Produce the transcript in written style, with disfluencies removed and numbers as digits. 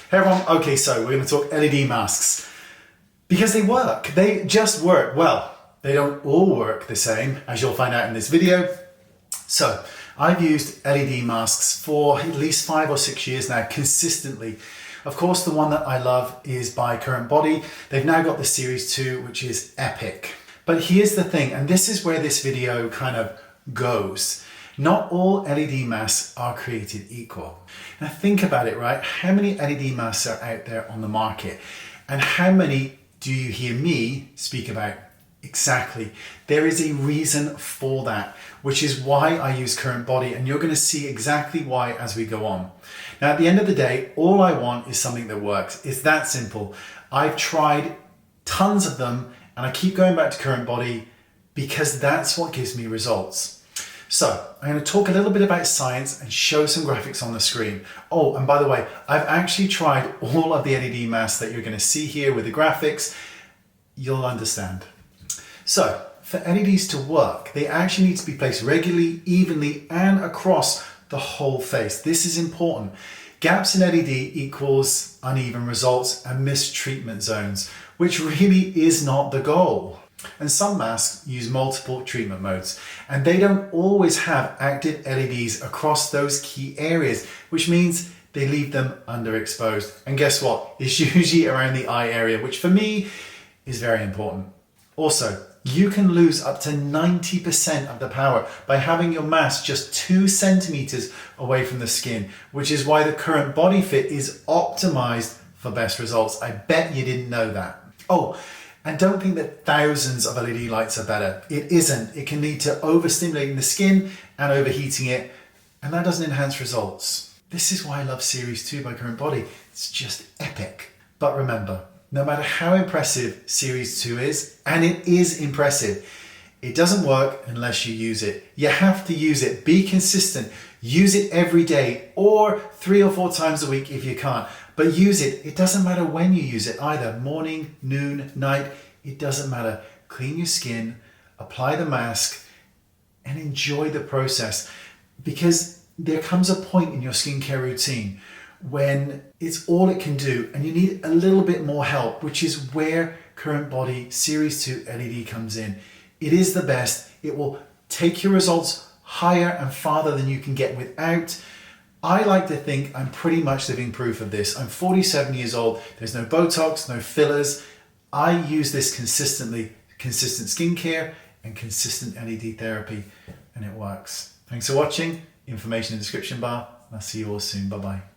Hey everyone, okay, so we're going to talk LED masks because they work. They just work. Well, they don't all work the same, as you'll find out in this video. So I've used LED masks for at least 5 or 6 years now, consistently. Of course, the one that I love is by CurrentBody. They've now got the Series 2, which is epic. But here's the thing, and this is where this video kind of goes. Not all LED masks are created equal. Now think about it, right? How many LED masks are out there on the market? And how many do you hear me speak about? Exactly. There is a reason for that, which is why I use CurrentBody, and you're going to see exactly why as we go on. Now, at the end of the day, all I want is something that works. It's that simple. I've tried tons of them, and I keep going back to CurrentBody because that's what gives me results. So I'm going to talk a little bit about science and show some graphics on the screen. Oh, and by the way, I've actually tried all of the LED masks that you're going to see here with the graphics. You'll understand. So for LEDs to work, they actually need to be placed regularly, evenly, and across the whole face. This is important. Gaps in LED equals uneven results and mistreatment zones, which really is not the goal. And some masks use multiple treatment modes, and they don't always have active LEDs across those key areas, which means they leave them underexposed. And guess what? It's usually around the eye area, which for me is very important. Also, you can lose up to 90% of the power by having your mask just 2 centimeters away from the skin, which is why the CurrentBody fit is optimized for best results. I bet you didn't know that. Oh, and don't think that thousands of LED lights are better. It isn't. It can lead to overstimulating the skin and overheating it, and that doesn't enhance results. This is why I love Series 2 by CurrentBody. It's just epic. But remember, no matter how impressive Series 2 is, and it is impressive, it doesn't work unless you use it. You have to use it. Be consistent. Use it every day or 3 or 4 times a week if you can't. But use it. It doesn't matter when you use it either. Morning, noon, night. It doesn't matter. Clean your skin, apply the mask, and enjoy the process. Because there comes a point in your skincare routine when it's all it can do and you need a little bit more help, which is where CurrentBody Series 2 LED comes in. It is the best. It will take your results higher and farther than you can get without. I like to think I'm pretty much living proof of this. I'm 47 years old. There's no Botox, no fillers. I use this consistently, consistent skincare and consistent LED therapy, and it works. Thanks for watching. Information in the description bar. I'll see you all soon. Bye-bye.